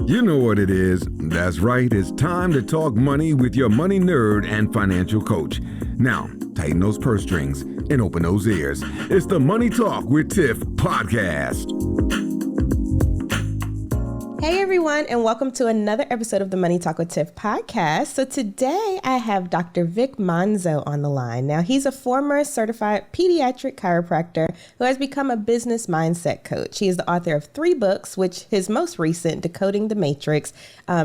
You know what it is. That's right. It's time to talk money with your money nerd and financial coach. Now, tighten those purse strings and open those ears. It's the Money Talk with Tiff podcast. Hey everyone, and welcome to another episode of the Money Talk with Tiff podcast. So today I have Dr. Vic Manzo on the line. Now he's a former certified pediatric chiropractor who has become a business mindset coach. He is the author of 3 books, which his most recent, Decoding The Matrix,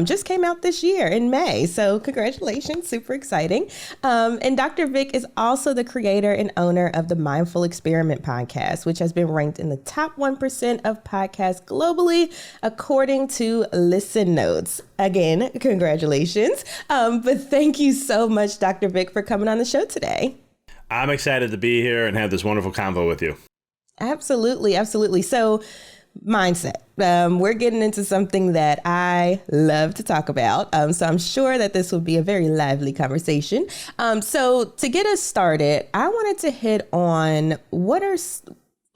just came out this year in May. So congratulations, super exciting. And Dr. Vic is also the creator and owner of the Mindful Experiment podcast, which has been ranked in the top 1% of podcasts globally, according to Listen Notes. Again, congratulations. But thank you so much, Dr. Vic, for coming on the show today. I'm excited to be here and have this wonderful convo with you. Absolutely. Absolutely. So mindset. We're getting into something that I love to talk about. So I'm sure that this will be a very lively conversation. So to get us started, I wanted to hit on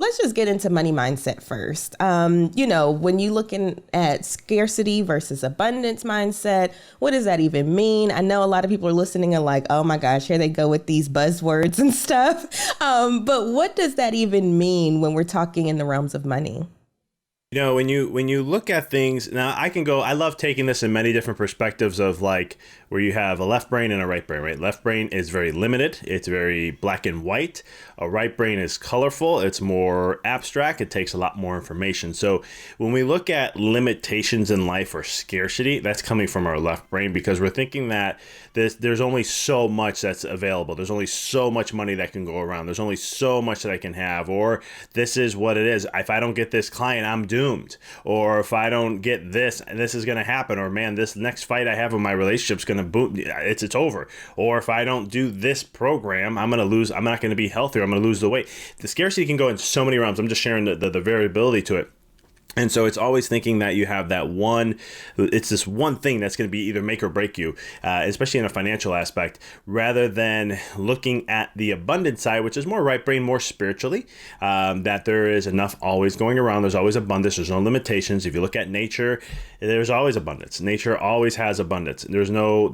let's just get into money mindset first. When you're looking at scarcity versus abundance mindset, what does that even mean? I know a lot of people are listening and like, oh my gosh, here they go with these buzzwords and stuff. But what does that even mean when we're talking in the realms of money? You know, when you look at things, now I love taking this in many different perspectives of like where you have a left brain and a right brain, right? Left brain is very limited. It's very black and white. A right brain is colorful. It's more abstract. It takes a lot more information. So when we look at limitations in life or scarcity, that's coming from our left brain because we're thinking that there's only so much that's available. There's only so much money that can go around. There's only so much that I can have, or this is what it is. If I don't get this client, I'm doomed. Or if I don't get this, this is going to happen. Or man, this next fight I have in my relationship's going to boom. It's over. Or if I don't do this program, I'm going to lose. I'm not going to be healthier. I'm going to lose the weight. The scarcity can go in so many realms. I'm just sharing the variability to it. And so it's always thinking that you have it's this one thing that's going to be either make or break you, especially in a financial aspect, rather than looking at the abundant side, which is more right brain, more spiritually, that there is enough always going around. There's always abundance. There's no limitations. If you look at nature, there's always abundance. Nature always has abundance. There's no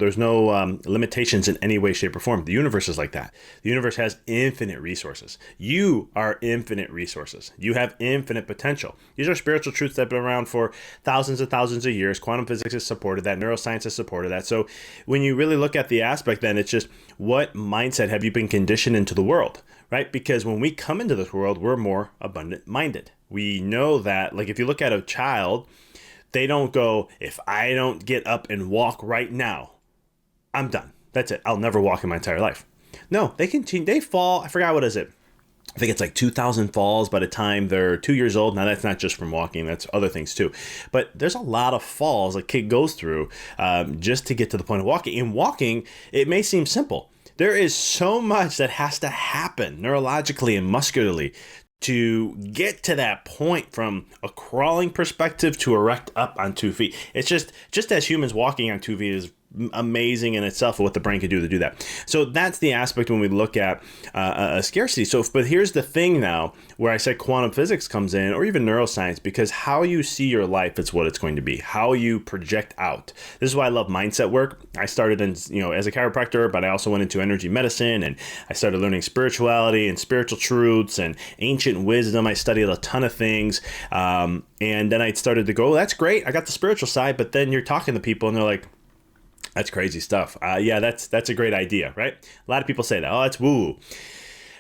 limitations in any way, shape, or form. The universe is like that. The universe has infinite resources. You are infinite resources. You have infinite potential. These are spiritual truths that have been around for thousands and thousands of years. Quantum physics has supported that. Neuroscience has supported that. So when you really look at the aspect, then it's just what mindset have you been conditioned into the world, right? Because when we come into this world, we're more abundant minded. We know that, like if you look at a child, they don't go, if I don't get up and walk right now, I'm done. That's it. I'll never walk in my entire life. No, they continue. They fall. I forgot what is it. I think it's like 2,000 falls by the time they're 2 years old. Now, that's not just from walking. That's other things too. But there's a lot of falls a kid goes through just to get to the point of walking. In walking, it may seem simple. There is so much that has to happen neurologically and muscularly to get to that point from a crawling perspective to erect up on 2 feet. It's just as humans walking on 2 feet is amazing in itself what the brain can do to do that. So that's the aspect when we look at a scarcity. So, but here's the thing now where I said quantum physics comes in, or even neuroscience, because how you see your life is what it's going to be, how you project out. This is why I love mindset work. I started as a chiropractor, but I also went into energy medicine, and I started learning spirituality and spiritual truths and ancient wisdom. I studied a ton of things. And then I started to go, that's great. I got the spiritual side, but then you're talking to people and they're like, that's crazy stuff. Yeah, that's a great idea, right? A lot of people say that. Oh, that's woo-woo.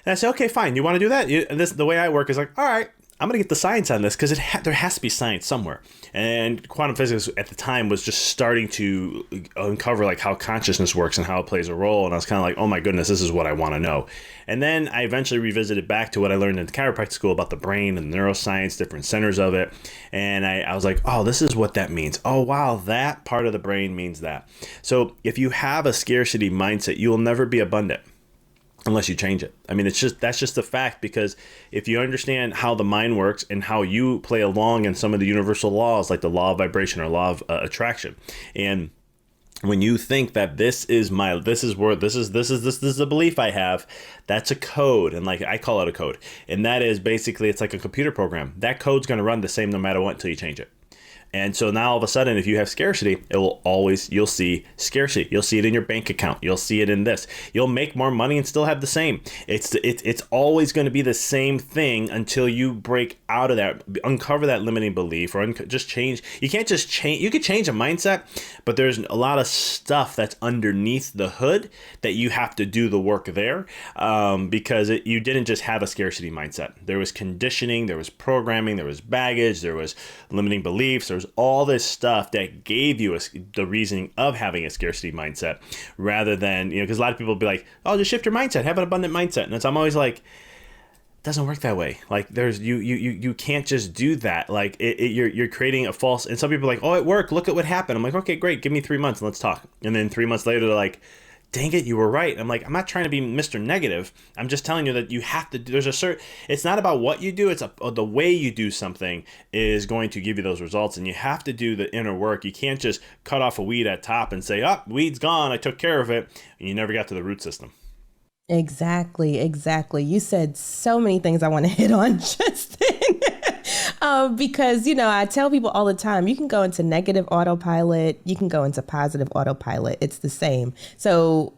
And I say, okay, fine. You want to do that? The way I work is like, all right, I'm going to get the science on this because there has to be science somewhere. And quantum physics at the time was just starting to uncover like how consciousness works and how it plays a role. And I was kind of like, oh my goodness, this is what I want to know. And then I eventually revisited back to what I learned in chiropractic school about the brain and neuroscience, different centers of it. And I was like, oh, this is what that means. Oh, wow, that part of the brain means that. So if you have a scarcity mindset, you will never be abundant unless you change it. I mean, that's just a fact, because if you understand how the mind works and how you play along in some of the universal laws, like the law of vibration or law of attraction, and when you think that this is the belief I have, that's a code, and like I call it a code, and that is basically it's like a computer program. That code's going to run the same no matter what until you change it. And so now all of a sudden, if you have scarcity, you'll see scarcity. You'll see it in your bank account. You'll see it in this. You'll make more money and still have the same. It's always going to be the same thing until you break out of that, uncover that limiting belief, or just change. You can't just change. You could change a mindset, but there's a lot of stuff that's underneath the hood that you have to do the work there, because you didn't just have a scarcity mindset. There was conditioning, there was programming, there was baggage, there was limiting beliefs, there was all this stuff that gave you the reasoning of having a scarcity mindset, rather than, because a lot of people will be like, oh, just shift your mindset, have an abundant mindset. And I'm always like, doesn't work that way. Like you can't just do that. Like you're creating a false, and some people are like, oh, it worked. Look at what happened. I'm like, okay, great. Give me 3 months and let's talk. And then 3 months later, they're like, dang it, you were right. I'm like, I'm not trying to be Mr. Negative. I'm just telling you that you have to, it's not about what you do. It's the way you do something is going to give you those results. And you have to do the inner work. You can't just cut off a weed at top and say, oh, weed's gone, I took care of it. And you never got to the root system. Exactly. You said so many things I want to hit on just then. Because, I tell people all the time, you can go into negative autopilot, you can go into positive autopilot. It's the same. So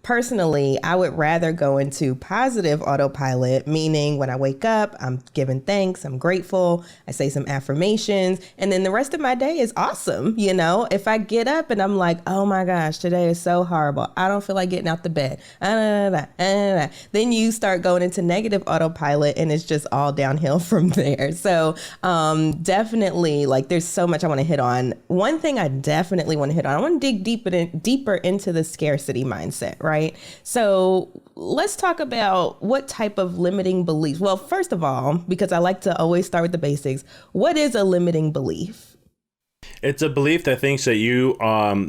personally, I would rather go into positive autopilot, meaning when I wake up, I'm giving thanks, I'm grateful, I say some affirmations, and then the rest of my day is awesome. If I get up and I'm like, oh my gosh, today is so horrible, I don't feel like getting out the bed, then you start going into negative autopilot and it's just all downhill from there. So definitely, like, there's so much I want to hit on. One thing I definitely want to hit on, I want to dig deeper into the scarcity mindset, right? So let's talk about what type of limiting beliefs. Well, first of all, because I like to always start with the basics, what is a limiting belief? It's a belief that thinks that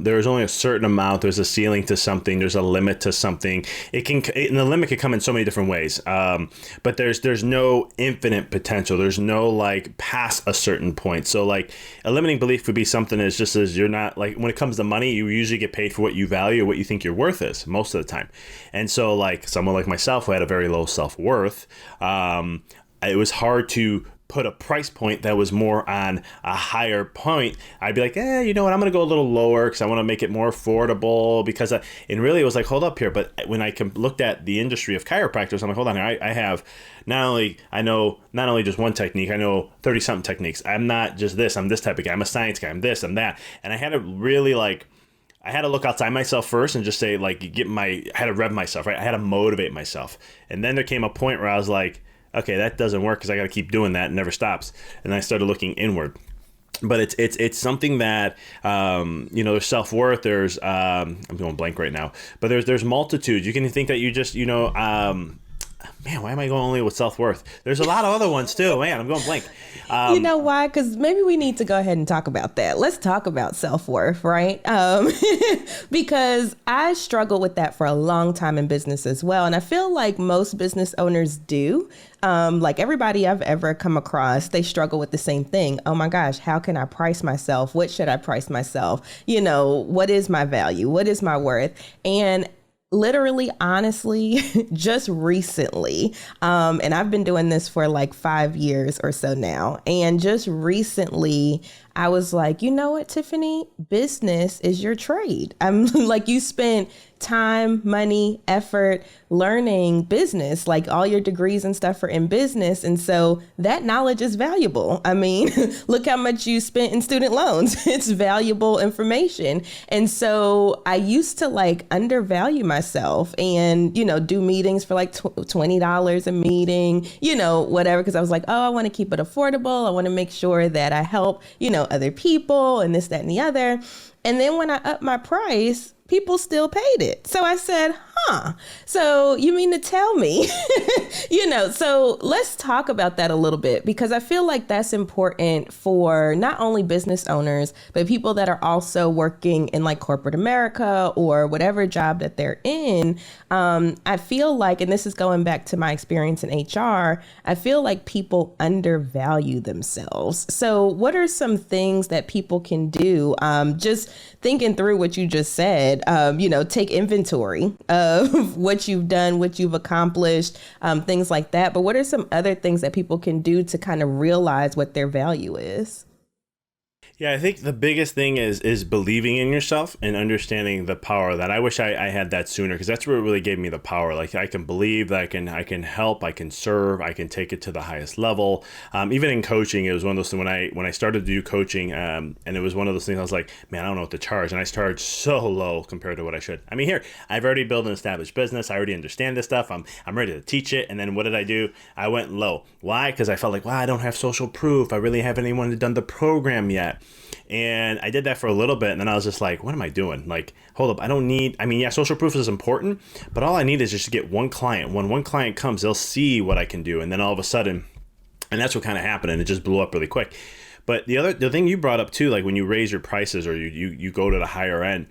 there's only a certain amount, there's a ceiling to something, there's a limit to something. And the limit can come in so many different ways. But there's no infinite potential. There's no like past a certain point. So like a limiting belief would be something as just as you're not, like, when it comes to money, you usually get paid for what you value or what you think your worth is most of the time. And so like someone like myself who had a very low self-worth, it was hard to put a price point that was more on a higher point. I'd be like, you know what, I'm going to go a little lower because I want to make it more affordable, because and really it was like, hold up here. But when I looked at the industry of chiropractors, I'm like, hold on here, I have not only just one technique, I know 30 something techniques. I'm not just this, I'm this type of guy, I'm a science guy, I'm this, I'm that. And I had to really I had to look outside myself first and just say, like, I had to rev myself, right? I had to motivate myself. And then there came a point where I was like, okay, that doesn't work because I got to keep doing that. It never stops. And I started looking inward. But it's something that, there's self-worth. There's, I'm going blank right now, but there's multitudes. You can think that you just, man, why am I going only with self-worth? There's a lot of other ones too. Man, I'm going blank. You know why? Because maybe we need to go ahead and talk about that. Let's talk about self-worth, right? Because I struggled with that for a long time in business as well. And I feel like most business owners do. Like everybody I've ever come across, they struggle with the same thing. Oh my gosh, how can I price myself? What should I price myself? What is my value? What is my worth? And literally, honestly, just recently, and I've been doing this for like 5 years or so now. And just recently, I was like, you know what, Tiffany, business is your trade. I'm like, you spent time, money, effort, learning business, like all your degrees and stuff are in business. And so that knowledge is valuable. I mean, look how much you spent in student loans. It's valuable information. And so I used to like undervalue myself and, do meetings for like $20 a meeting, whatever. Cause I was like, oh, I want to keep it affordable. I want to make sure that I help, other people and this, that, and the other. And then when I upped my price, people still paid it. So I said, so you mean to tell me, so let's talk about that a little bit, because I feel like that's important for not only business owners, but people that are also working in like corporate America or whatever job that they're in. I feel like, and this is going back to my experience in HR, I feel like people undervalue themselves. So what are some things that people can do? Just thinking through what you just said, take inventory of what you've done, what you've accomplished, things like that. But what are some other things that people can do to kind of realize what their value is? Yeah, I think the biggest thing is believing in yourself and understanding the power of that. I wish I had that sooner, because that's where it really gave me the power. Like, I can believe that I can help, I can serve, I can take it to the highest level. Even in coaching, it was one of those things when I started to do coaching, and it was one of those things I was like, man, I don't know what to charge, and I charged so low compared to what I should. I mean, here I've already built an established business. I already understand this stuff. I'm ready to teach it. And then what did I do? I went low. Why? Because I felt like, wow, I don't have social proof. I really haven't anyone done the program yet. And I did that for a little bit, and then I was just like, what am I doing? Like, hold up, yeah, social proof is important, but all I need is just to get one client. When one client comes, they'll see what I can do, and then all of a sudden, and that's what kind of happened, and it just blew up really quick. But the thing you brought up too, like when you raise your prices or you go to the higher end,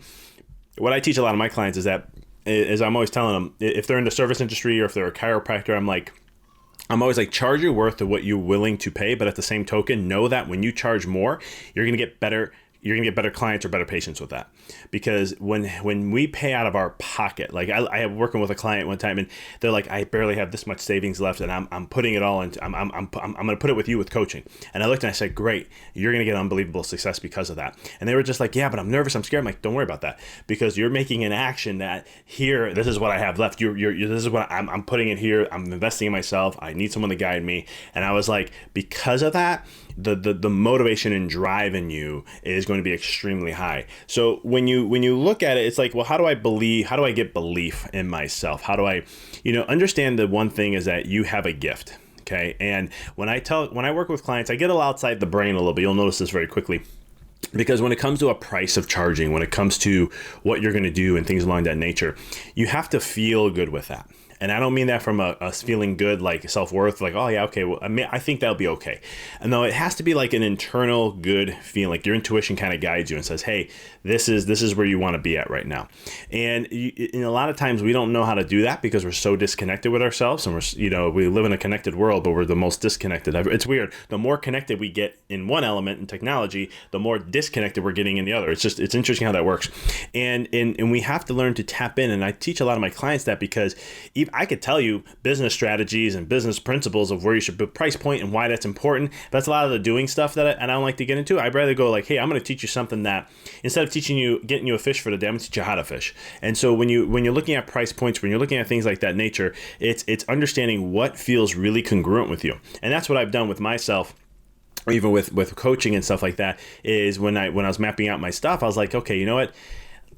what I teach a lot of my clients is I'm always telling them, if they're in the service industry or if they're a chiropractor, I'm always like, charge your worth to what you're willing to pay, but at the same token, know that when you charge more, you're going to get better clients or better patients with that. Because when we pay out of our pocket, like I have working with a client one time, and they're like, I barely have this much savings left, and I'm putting it all into, I'm going to put it with you with coaching. And I looked and I said, great, you're going to get unbelievable success because of that. And they were just like, yeah, but I'm nervous, I'm scared. I'm like, don't worry about that, because you're making an action that here, this is what I have left. This is what I'm putting it here. I'm investing in myself. I need someone to guide me. And I was like, because of that, the motivation and drive in you is going to be extremely high. So when you look at it, it's like, well, how do I get belief in myself? How do I, understand the one thing is that you have a gift. Okay. And when I work with clients, I get a little outside the brain a little bit. You'll notice this very quickly. Because when it comes to a price of charging, when it comes to what you're going to do and things along that nature, you have to feel good with that. And I don't mean that from a feeling good, like self-worth, like, oh yeah, okay, well, I think that'll be okay. And no, it has to be like an internal good feeling, like your intuition kind of guides you and says, hey, this is where you want to be at right now. And a lot of times we don't know how to do that because we're so disconnected with ourselves, and we live in a connected world, but we're the most disconnected. It's weird. The more connected we get in one element in technology, the more disconnected we're getting in the other. It's interesting how that works. And we have to learn to tap in. And I teach a lot of my clients that, because I could tell you business strategies and business principles of where you should put price point and why that's important. But that's a lot of the doing stuff that I don't like to get into. I'd rather go like, hey, I'm going to teach you something that instead of getting you a fish for the day, I'm going to teach you how to fish. And so when you're looking at price points, when you're looking at things like that nature, it's understanding what feels really congruent with you. And that's what I've done with myself. Even with coaching and stuff like that, is when I was mapping out my stuff, I was like, okay, you know what?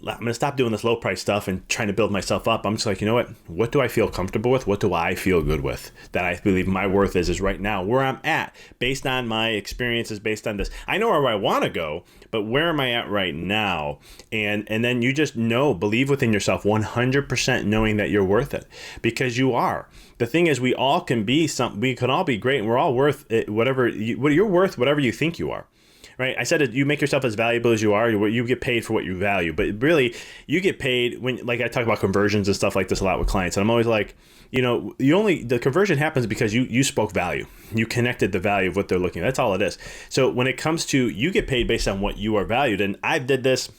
I'm going to stop doing this low price stuff and trying to build myself up. I'm just like, you know what do I feel comfortable with? What do I feel good with? That I believe my worth is right now where I'm at, based on my experiences, based on this. I know where I want to go, but where am I at right now? And then you just believe within yourself 100%, knowing that you're worth it, because you are. The thing is, we all can be we can all be great, and we're all worth it, you're worth whatever you think you are. Right? I said it, you make yourself as valuable as you are. You get paid for what you value. But really, you get paid when, like, I talk about conversions and stuff like this a lot with clients. And I'm always like, the conversion happens because you spoke value. You connected the value of what they're looking at. That's all it is. So when it comes to, you get paid based on what you are valued. And I did this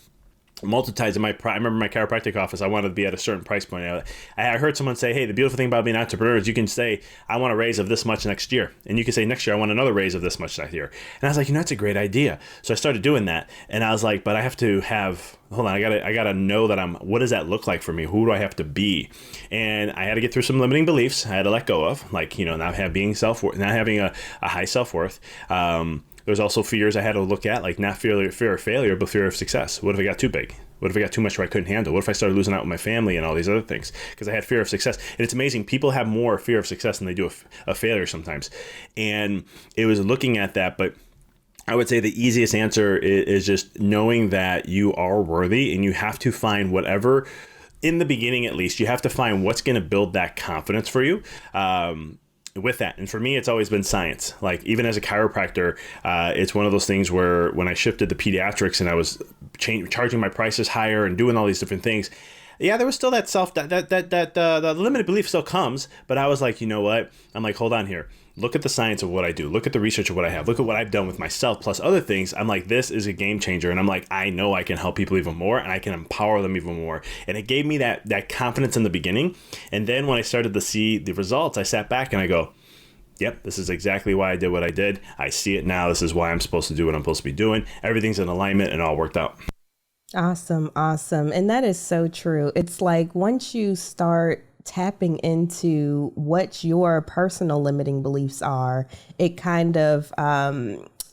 multiple times I remember my chiropractic office, I wanted to be at a certain price point. I heard someone say, hey, the beautiful thing about being an entrepreneur is you can say, I want a raise of this much next year. And you can say, next year, I want another raise of this much next year. And I was like, that's a great idea. So I started doing that. And I was like, but I have to hold on, I gotta know that what does that look like for me? Who do I have to be? And I had to get through some limiting beliefs I had to let go of, like, not having a high self-worth. There's also fears I had to look at, like not fear of failure, but fear of success. What if I got too big? What if I got too much where I couldn't handle? What if I started losing out with my family and all these other things? Because I had fear of success. And it's amazing. People have more fear of success than they do a failure sometimes. And it was looking at that, but I would say the easiest answer is just knowing that you are worthy, and you have to find whatever, in the beginning at least, you have to find what's going to build that confidence for you. With that. And for me, it's always been science. Like, even as a chiropractor, it's one of those things where when I shifted to pediatrics and I was charging my prices higher and doing all these different things, yeah, there was still that the limited belief still comes, but I was like, you know what? I'm like, hold on here. Look at the science of what I do. Look at the research of what I have. Look at what I've done with myself plus other things. I'm like, this is a game changer. And I'm like, I know I can help people even more, and I can empower them even more. And it gave me that confidence in the beginning. And then when I started to see the results, I sat back and I go, yep, this is exactly why I did what I did. I see it now. This is why I'm supposed to do what I'm supposed to be doing. Everything's in alignment and all worked out. Awesome. Awesome. And that is so true. It's like once you start tapping into what your personal limiting beliefs are, it kind of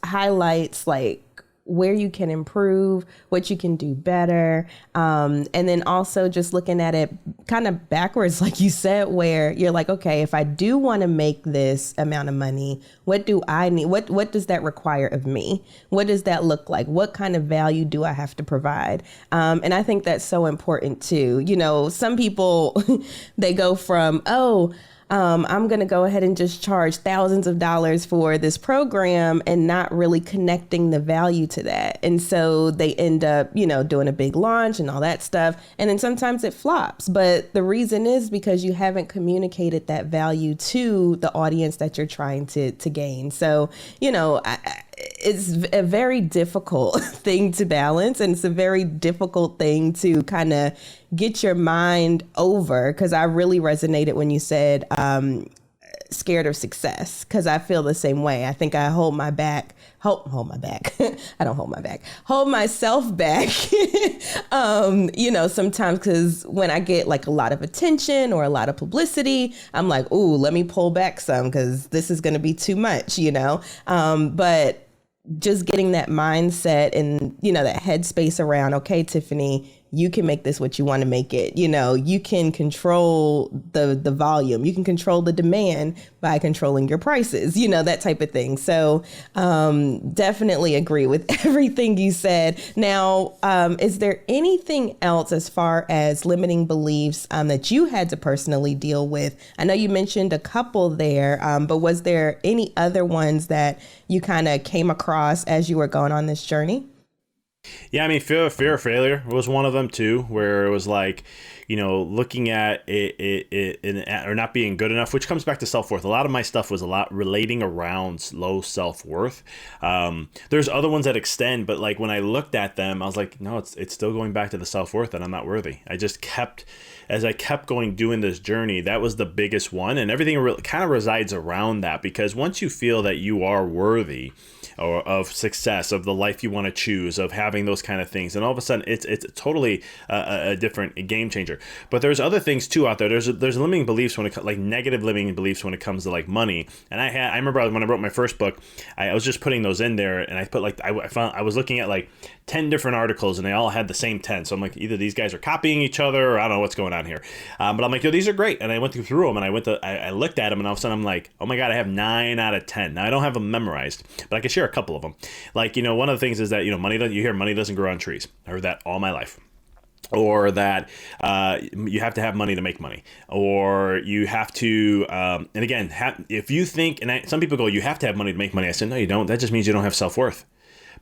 highlights like where you can improve, what you can do better. And then also just looking at it kind of backwards, like you said, where you're like, okay, if I do want to make this amount of money, what do I need? What does that require of me? What does that look like? What kind of value do I have to provide? And I think that's so important too. You know, some people, they go from, I'm going to go ahead and just charge thousands of dollars for this program and not really connecting the value to that. And so they end up, you know, doing a big launch and all that stuff. And then sometimes it flops. But the reason is because you haven't communicated that value to the audience that you're trying to gain. So, you know, it's a very difficult thing to balance, and it's a very difficult thing to kind of get your mind over, because I really resonated when you said scared of success, because I feel the same way. I think I hold my back. I don't hold my back. Hold myself back, you know, sometimes, because when I get like a lot of attention or a lot of publicity, I'm like, ooh, let me pull back some because this is going to be too much, you know. But just getting that mindset and, you know, that headspace around, okay, Tiffany, you can make this what you want to make it. You know, you can control the volume. You can control the demand by controlling your prices, you know, that type of thing. So definitely agree with everything you said. Now, is there anything else as far as limiting beliefs that you had to personally deal with? I know you mentioned a couple there, but was there any other ones that you kind of came across as you were going on this journey? Yeah, I mean, fear of failure was one of them too, where it was like, you know, looking at it or not being good enough, which comes back to self-worth. A lot of my stuff was a lot relating around low self-worth. There's other ones that extend, but like when I looked at them, I was like, no, it's still going back to the self-worth that I'm not worthy. As I kept going, doing this journey, that was the biggest one. And everything kind of resides around that, because once you feel that you are worthy or of success, of the life you want to choose, of having those kind of things, and all of a sudden it's totally a different game changer. But there's other things too out there. There's limiting beliefs when it like negative limiting beliefs when it comes to like money. And I remember when I wrote my first book, I was just putting those in there, and I put like I was looking at like 10 different articles, and they all had the same 10. So I'm like, either these guys are copying each other, or I don't know what's going on here. But I'm like, yo, these are great. And I went through them, and I looked at them, and all of a sudden I'm like, oh my God, I have 9 out of 10. Now I don't have them memorized, but I can share a couple of them. Like, you know, one of the things is that, you know, money doesn't grow on trees. I heard that all my life. Or that you have to have money to make money, or you have to, and again, if you think, and some people go, you have to have money to make money. I said, no, you don't. That just means you don't have self-worth.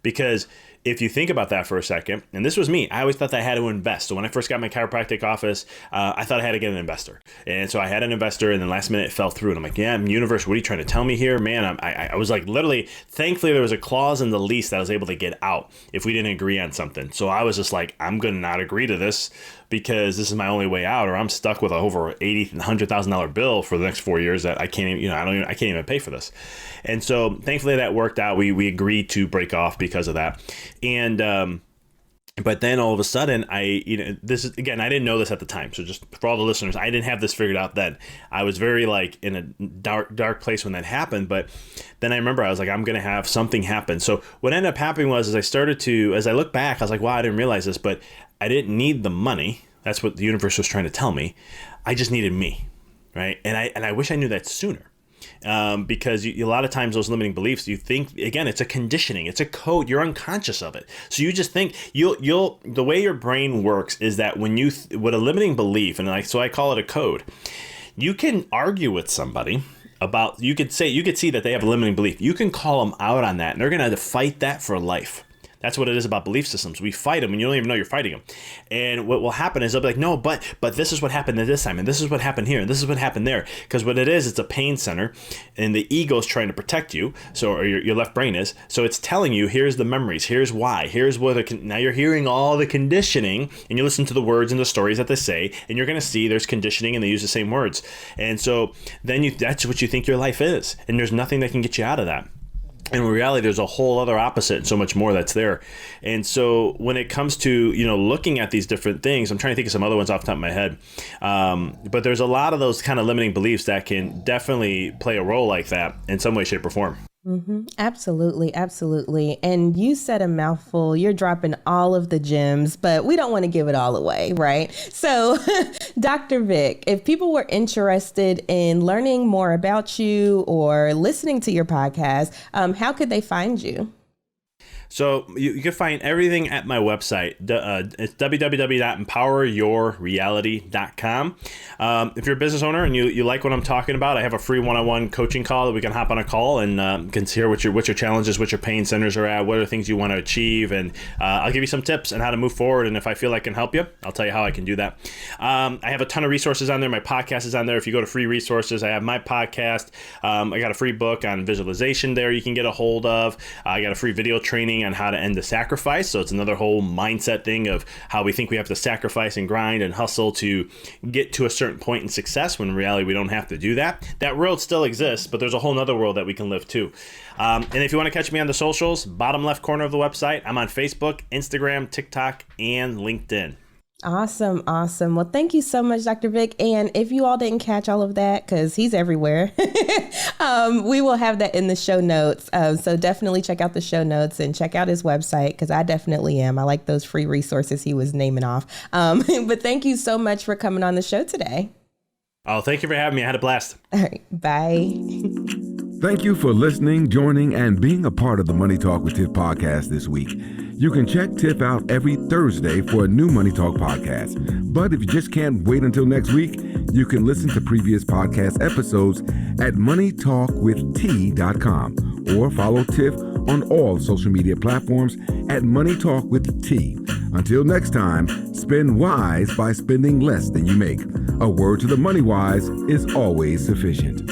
Because if you think about that for a second, and this was me, I always thought that I had to invest. So when I first got my chiropractic office, I thought I had to get an investor. And so I had an investor, and then last minute it fell through. And I'm like, yeah, universe, what are you trying to tell me here? Man, I was like, literally, thankfully there was a clause in the lease that I was able to get out if we didn't agree on something. So I was just like, I'm going to not agree to this, because this is my only way out, or I'm stuck with a over $100,000 bill for the next 4 years that I can't even, I can't even pay for this. And so thankfully that worked out. We agreed to break off because of that. And, but then all of a sudden this is, again, I didn't know this at the time. So just for all the listeners, I didn't have this figured out then. I was very like in a dark place when that happened. But then I remember I was like, I'm going to have something happen. So what ended up happening was, as I look back, I was like, wow, I didn't realize this, but I didn't need the money. That's what the universe was trying to tell me. I just needed me. Right. And I wish I knew that sooner. Because a lot of times those limiting beliefs, you think, again, it's a conditioning, it's a code, you're unconscious of it. So you just think the way your brain works is that when with a limiting belief, and so I call it a code, you can argue with somebody about, you could see that they have a limiting belief. You can call them out on that, and they're going to fight that for life. That's what it is about belief systems. We fight them and you don't even know you're fighting them. And what will happen is they'll be like, no, but this is what happened this time, and this is what happened here, and this is what happened there. Because what it is, it's a pain center, and the ego is trying to protect you. So, or your left brain is. So it's telling you, here's the memories, here's why, here's what. Now you're hearing all the conditioning, and you listen to the words and the stories that they say, and you're going to see there's conditioning, and they use the same words. And so then that's what you think your life is, and there's nothing that can get you out of that. In reality, there's a whole other opposite and so much more that's there. And so when it comes to, looking at these different things, I'm trying to think of some other ones off the top of my head. But there's a lot of those kind of limiting beliefs that can definitely play a role like that in some way, shape, or form. Mm-hmm. Absolutely. Absolutely. And you said a mouthful. You're dropping all of the gems, but we don't want to give it all away, right? So, Dr. Vic, if people were interested in learning more about you or listening to your podcast, how could they find you? So you can find everything at my website. It's www.empoweryourreality.com. If you're a business owner and you like what I'm talking about, I have a free one-on-one coaching call that we can hop on a call and can hear what your challenges, what your pain centers are at, what are the things you want to achieve, and I'll give you some tips on how to move forward. And if I feel I can help you, I'll tell you how I can do that. I have a ton of resources on there. My podcast is on there. If you go to free resources, I have my podcast. I got a free book on visualization there you can get a hold of. I got a free video training on how to end the sacrifice. So it's another whole mindset thing of how we think we have to sacrifice and grind and hustle to get to a certain point in success, when in reality we don't have to do that. That world still exists, but there's a whole nother world that we can live too. And if you want to catch me on the socials, bottom left corner of the website, I'm on Facebook, Instagram, TikTok, and LinkedIn. Awesome. Awesome. Well, thank you so much, Dr. Vic. And if you all didn't catch all of that, because he's everywhere, we will have that in the show notes. So definitely check out the show notes and check out his website, because I definitely am. I like those free resources he was naming off. But thank you so much for coming on the show today. Oh, thank you for having me. I had a blast. All right. Bye. Thank you for listening, joining, and being a part of the Money Talk with Tiff podcast this week. You can check Tiff out every Thursday for a new Money Talk podcast. But if you just can't wait until next week, you can listen to previous podcast episodes at moneytalkwitht.com or follow Tiff on all social media platforms at Money Talk with T. Until next time, spend wise by spending less than you make. A word to the money wise is always sufficient.